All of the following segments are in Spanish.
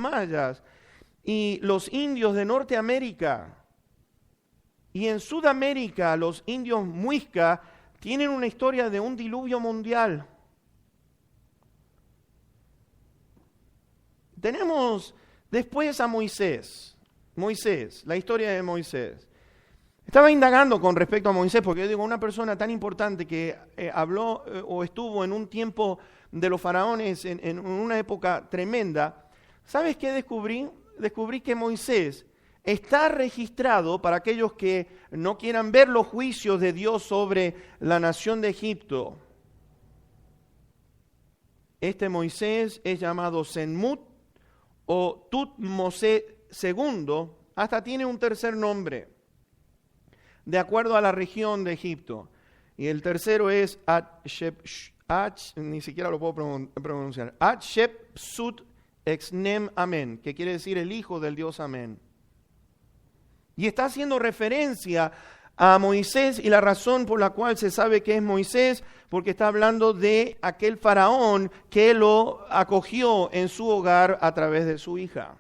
mayas y los indios de Norteamérica. Y en Sudamérica, los indios muisca tienen una historia de un diluvio mundial. Tenemos después a Moisés, la historia de Moisés. Estaba indagando con respecto a Moisés, porque yo digo, una persona tan importante que habló o estuvo en un tiempo de los faraones en una época tremenda. ¿Sabes qué descubrí? Descubrí que Moisés está registrado, para aquellos que no quieran ver los juicios de Dios sobre la nación de Egipto. Este Moisés es llamado Senmut o Tutmosé II, hasta tiene un tercer nombre, de acuerdo a la región de Egipto. Y el tercero es ni siquiera lo puedo pronunciar, Hatshepsut Exnem Amen, que quiere decir el hijo del Dios Amén. Y está haciendo referencia a Moisés, y la razón por la cual se sabe que es Moisés, porque está hablando de aquel faraón que lo acogió en su hogar a través de su hija.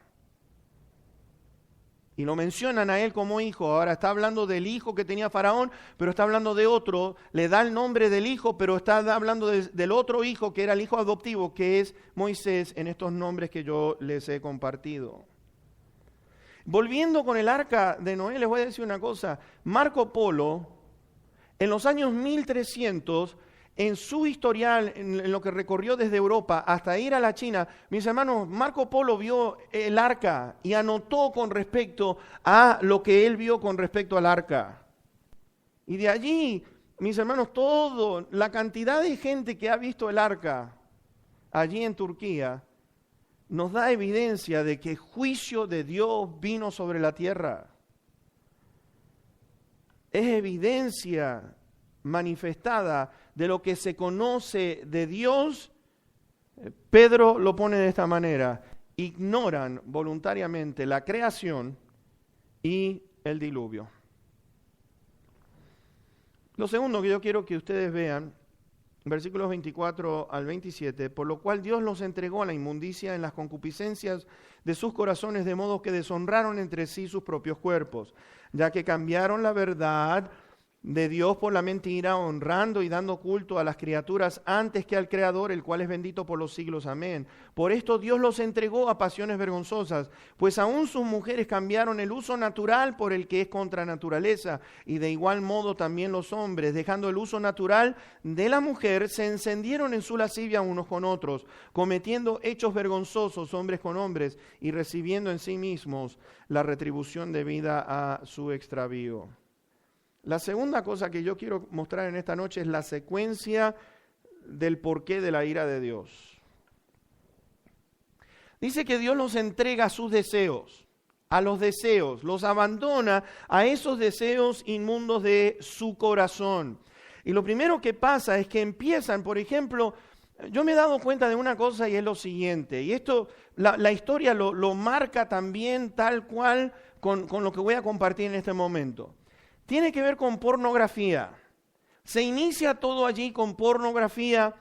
Y lo mencionan a él como hijo. Ahora está hablando del hijo que tenía Faraón, pero está hablando de otro. Le da el nombre del hijo, pero está hablando del otro hijo que era el hijo adoptivo, que es Moisés, en estos nombres que yo les he compartido. Volviendo con el arca de Noé, les voy a decir una cosa. Marco Polo, en los años 1300, en su historial, en lo que recorrió desde Europa hasta ir a la China, mis hermanos, Marco Polo vio el arca y anotó con respecto a lo que él vio con respecto al arca. Y de allí, mis hermanos, la cantidad de gente que ha visto el arca allí en Turquía, nos da evidencia de que juicio de Dios vino sobre la tierra. Es evidencia manifestada de lo que se conoce de Dios. Pedro lo pone de esta manera: ignoran voluntariamente la creación y el diluvio. Lo segundo que yo quiero que ustedes vean, versículos 24 al 27, por lo cual Dios los entregó a la inmundicia en las concupiscencias de sus corazones, de modo que deshonraron entre sí sus propios cuerpos, ya que cambiaron la verdad de Dios por la mentira, honrando y dando culto a las criaturas antes que al Creador, el cual es bendito por los siglos. Amén. Por esto Dios los entregó a pasiones vergonzosas, pues aún sus mujeres cambiaron el uso natural por el que es contra naturaleza, y de igual modo también los hombres, dejando el uso natural de la mujer, se encendieron en su lascivia unos con otros, cometiendo hechos vergonzosos hombres con hombres, y recibiendo en sí mismos la retribución debida a su extravío. La segunda cosa que yo quiero mostrar en esta noche es la secuencia del porqué de la ira de Dios. Dice que Dios los entrega a sus deseos, a los deseos, los abandona a esos deseos inmundos de su corazón. Y lo primero que pasa es que empiezan, por ejemplo, yo me he dado cuenta de una cosa y es lo siguiente, y esto la historia lo marca también tal cual con lo que voy a compartir en este momento. Tiene que ver con pornografía. Se inicia todo allí con pornografía,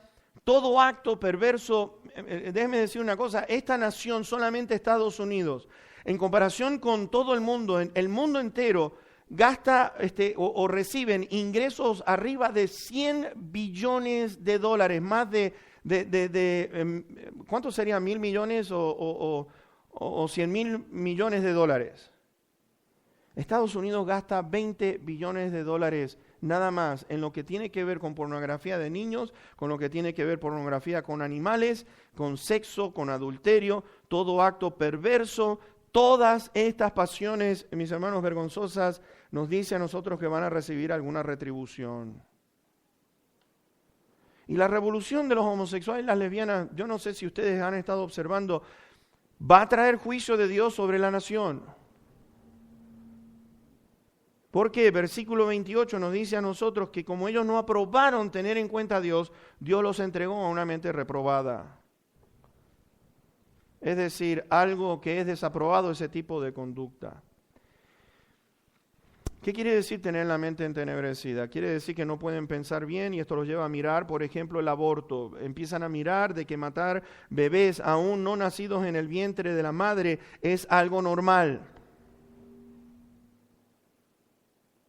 todo acto perverso. Déjeme decir una cosa, esta nación, solamente Estados Unidos, en comparación con todo el mundo entero, gasta o reciben ingresos arriba de 100 billones de dólares, más de ¿cuánto sería? ¿1,000 millones o 100,000 millones de dólares? Estados Unidos gasta 20 billones de dólares nada más en lo que tiene que ver con pornografía de niños, con lo que tiene que ver pornografía con animales, con sexo, con adulterio, todo acto perverso. Todas estas pasiones, mis hermanos, vergonzosas, nos dice a nosotros que van a recibir alguna retribución. Y la revolución de los homosexuales y las lesbianas, yo no sé si ustedes han estado observando, va a traer juicio de Dios sobre la nación. Porque versículo 28 nos dice a nosotros que como ellos no aprobaron tener en cuenta a Dios, Dios los entregó a una mente reprobada. Es decir, algo que es desaprobado, ese tipo de conducta. ¿Qué quiere decir tener la mente entenebrecida? Quiere decir que no pueden pensar bien y esto los lleva a mirar, por ejemplo, el aborto. Empiezan a mirar de que matar bebés aún no nacidos en el vientre de la madre es algo normal.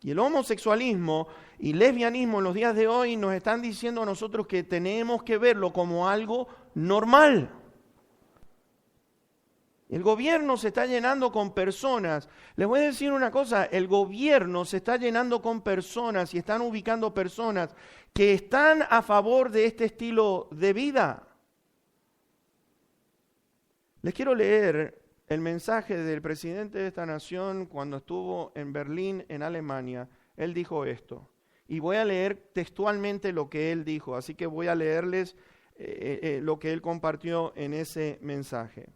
Y el homosexualismo y lesbianismo en los días de hoy nos están diciendo a nosotros que tenemos que verlo como algo normal. El gobierno se está llenando con personas. Les voy a decir una cosa, el gobierno se está llenando con personas y están ubicando personas que están a favor de este estilo de vida. Les quiero leer el mensaje del presidente de esta nación cuando estuvo en Berlín, en Alemania. Él dijo esto. Y voy a leer textualmente lo que él dijo. Así que voy a leerles lo que él compartió en ese mensaje.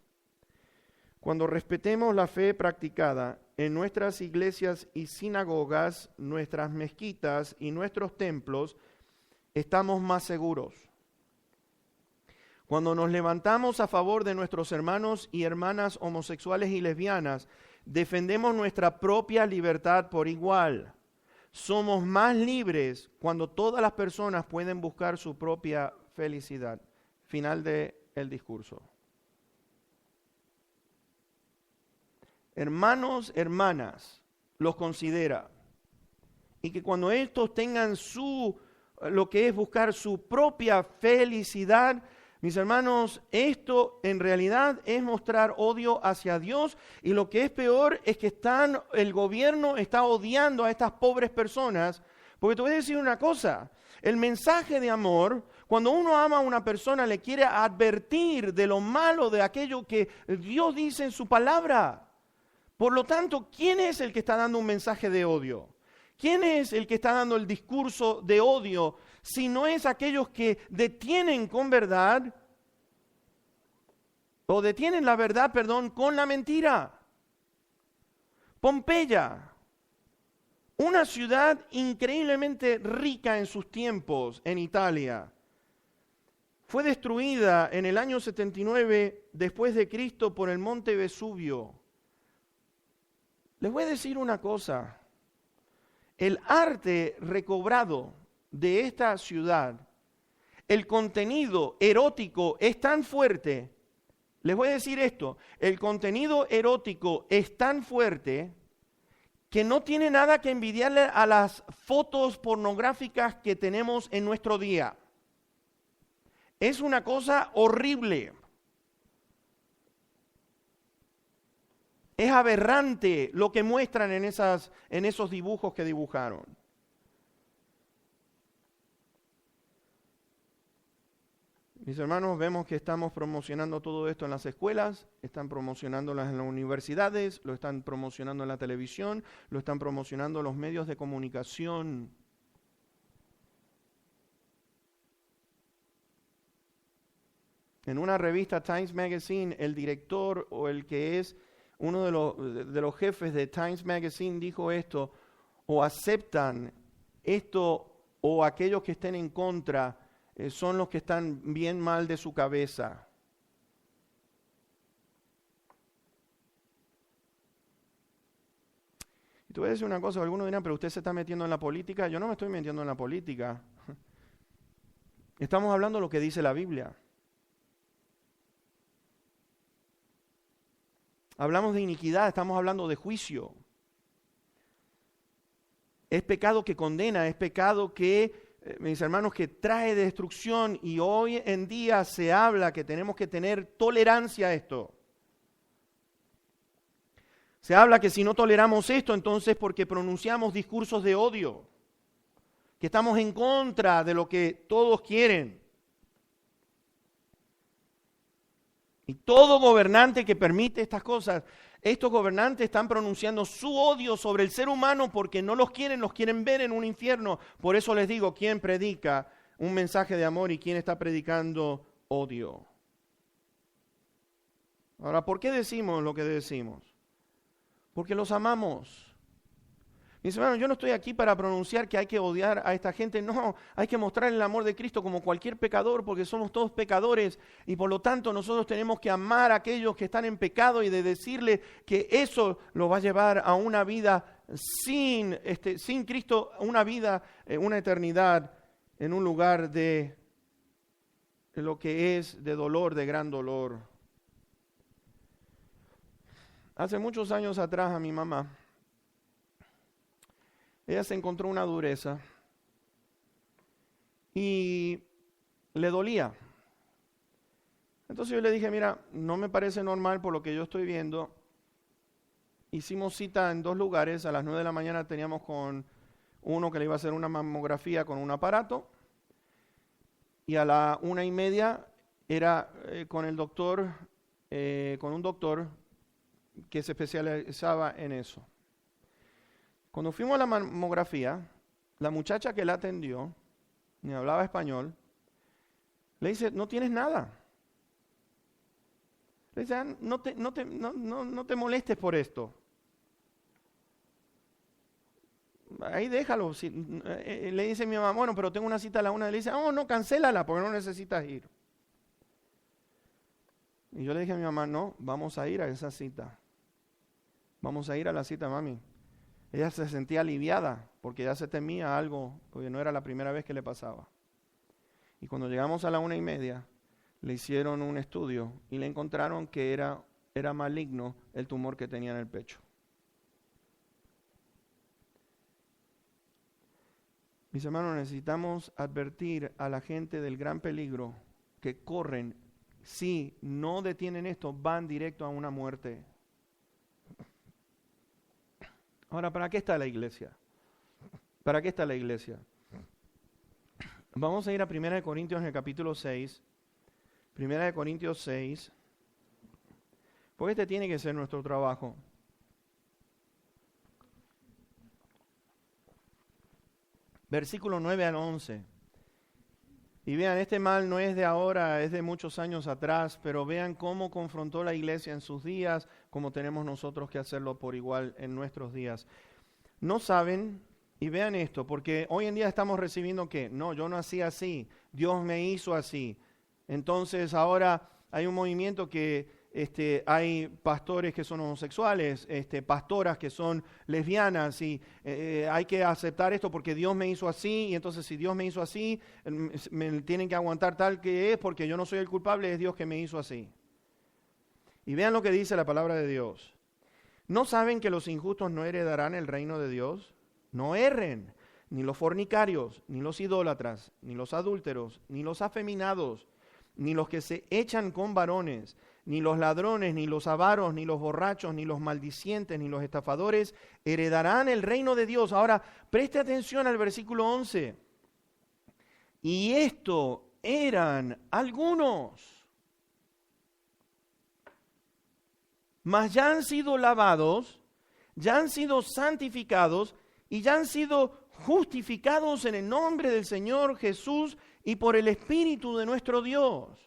Cuando respetemos la fe practicada en nuestras iglesias y sinagogas, nuestras mezquitas y nuestros templos, estamos más seguros. Cuando nos levantamos a favor de nuestros hermanos y hermanas homosexuales y lesbianas, defendemos nuestra propia libertad por igual. Somos más libres cuando todas las personas pueden buscar su propia felicidad. Final del discurso. Hermanos, hermanas, los considera. Y que cuando estos tengan lo que es buscar su propia felicidad, mis hermanos, esto en realidad es mostrar odio hacia Dios. Y lo que es peor es que el gobierno está odiando a estas pobres personas. Porque te voy a decir una cosa, el mensaje de amor, cuando uno ama a una persona, le quiere advertir de lo malo de aquello que Dios dice en su palabra. Por lo tanto, ¿quién es el que está dando un mensaje de odio? ¿Quién es el que está dando el discurso de odio? Si no es aquellos que detienen con verdad, o detienen la verdad, con la mentira. Pompeya, una ciudad increíblemente rica en sus tiempos en Italia, fue destruida en el año 79 después de Cristo por el monte Vesubio. Les voy a decir una cosa, el arte recobrado de esta ciudad, el contenido erótico es tan fuerte, les voy a decir esto, el contenido erótico es tan fuerte que no tiene nada que envidiarle a las fotos pornográficas que tenemos en nuestro día. Es una cosa horrible. Es aberrante lo que muestran en esos dibujos que dibujaron. Mis hermanos, vemos que estamos promocionando todo esto en las escuelas, están promocionándolo en las universidades, lo están promocionando en la televisión, lo están promocionando en los medios de comunicación. En una revista Times Magazine, el director o el que es uno de los jefes de Times Magazine dijo esto: o aceptan esto o aquellos que estén en contra son los que están bien mal de su cabeza. Y te voy a decir una cosa, algunos dirán, pero usted se está metiendo en la política. Yo no me estoy metiendo en la política. Estamos hablando de lo que dice la Biblia. Hablamos de iniquidad, estamos hablando de juicio. Es pecado que condena, es pecado que, mis hermanos, que trae destrucción, y hoy en día se habla que tenemos que tener tolerancia a esto. Se habla que si no toleramos esto, entonces porque pronunciamos discursos de odio, que estamos en contra de lo que todos quieren. Y todo gobernante que permite estas cosas, estos gobernantes están pronunciando su odio sobre el ser humano porque no los quieren ver en un infierno. Por eso les digo, ¿quién predica un mensaje de amor y quién está predicando odio? Ahora, ¿por qué decimos lo que decimos? Porque los amamos. Mis hermanos, yo no estoy aquí para pronunciar que hay que odiar a esta gente. No, hay que mostrar el amor de Cristo como cualquier pecador, porque somos todos pecadores y por lo tanto nosotros tenemos que amar a aquellos que están en pecado y de decirle que eso los va a llevar a una vida sin Cristo, una vida, una eternidad en un lugar de lo que es de dolor, de gran dolor. Hace muchos años atrás a mi mamá, ella se encontró una dureza y le dolía. Entonces yo le dije, mira, no me parece normal por lo que yo estoy viendo. Hicimos cita en 2 lugares. A las 9 de la mañana teníamos con uno que le iba a hacer una mamografía con un aparato. Y a la 1:30 era con el doctor, con un doctor que se especializaba en eso. Cuando fuimos a la mamografía, la muchacha que la atendió, ni hablaba español, le dice, no tienes nada. Le dice, no te molestes por esto. Ahí déjalo. Le dice mi mamá, bueno, pero tengo una cita a la 1. Le dice, oh, no, cancélala porque no necesitas ir. Y yo le dije a mi mamá, no, vamos a ir a esa cita. Vamos a ir a la cita, mami. Ella se sentía aliviada porque ya se temía algo, porque no era la primera vez que le pasaba. Y cuando llegamos a la 1:30, le hicieron un estudio y le encontraron que era maligno el tumor que tenía en el pecho. Mis hermanos, necesitamos advertir a la gente del gran peligro que corren. Si no detienen esto, van directo a una muerte. Ahora, ¿para qué está la iglesia? ¿Para qué está la iglesia? Vamos a ir a 1 Corintios en el capítulo 6. 1 Corintios 6. Porque este tiene que ser nuestro trabajo. Versículo 9 al 11. Y vean, este mal no es de ahora, es de muchos años atrás, pero vean cómo confrontó la iglesia en sus días, como tenemos nosotros que hacerlo por igual en nuestros días. No saben, y vean esto, porque hoy en día estamos recibiendo que, no, yo nací así, Dios me hizo así. Entonces ahora hay un movimiento que hay pastores que son homosexuales, pastoras que son lesbianas y hay que aceptar esto porque Dios me hizo así y entonces si Dios me hizo así, me tienen que aguantar tal que es porque yo no soy el culpable, es Dios que me hizo así. Y vean lo que dice la palabra de Dios. ¿No saben que los injustos no heredarán el reino de Dios? No erren, ni los fornicarios, ni los idólatras, ni los adúlteros, ni los afeminados, ni los que se echan con varones, ni los ladrones, ni los avaros, ni los borrachos, ni los maldicientes, ni los estafadores heredarán el reino de Dios. Ahora, preste atención al versículo 11. Y esto eran algunos, mas ya han sido lavados, ya han sido santificados y ya han sido justificados en el nombre del Señor Jesús y por el Espíritu de nuestro Dios.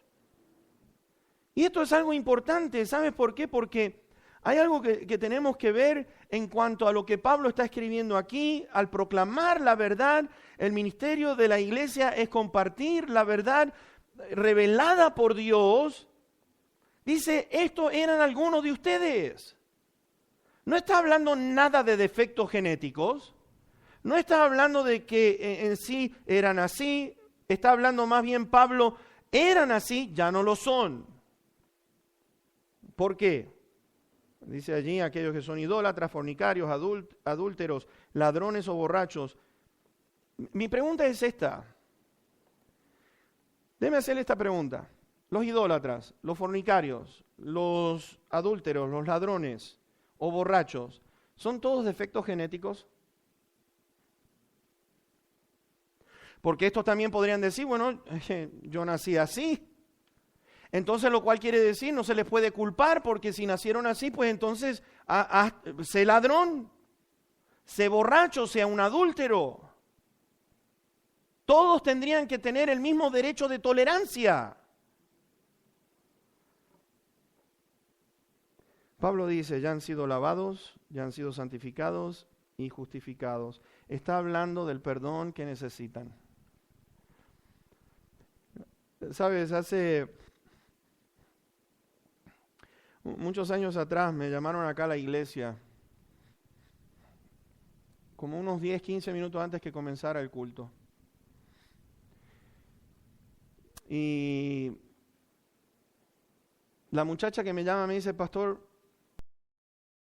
Y esto es algo importante, ¿sabes por qué? Porque hay algo que tenemos que ver en cuanto a lo que Pablo está escribiendo aquí. Al proclamar la verdad, el ministerio de la iglesia es compartir la verdad revelada por Dios. Dice, estos eran algunos de ustedes. No está hablando nada de defectos genéticos. No está hablando de que en sí eran así. Está hablando más bien Pablo, eran así, ya no lo son. ¿Por qué? Dice allí aquellos que son idólatras, fornicarios, adúlteros, ladrones o borrachos. Mi pregunta es esta. Déjeme hacerle esta pregunta. Los idólatras, los fornicarios, los adúlteros, los ladrones o borrachos, ¿son todos defectos genéticos? Porque estos también podrían decir, bueno, yo nací así. Entonces, lo cual quiere decir, no se les puede culpar, porque si nacieron así, pues entonces, sé ladrón, sé borracho, sea un adúltero. Todos tendrían que tener el mismo derecho de tolerancia. Pablo dice, ya han sido lavados, ya han sido santificados y justificados. Está hablando del perdón que necesitan. Sabes, hace muchos años atrás me llamaron acá a la iglesia como unos 10, 15 minutos antes que comenzara el culto. Y la muchacha que me llama me dice, pastor,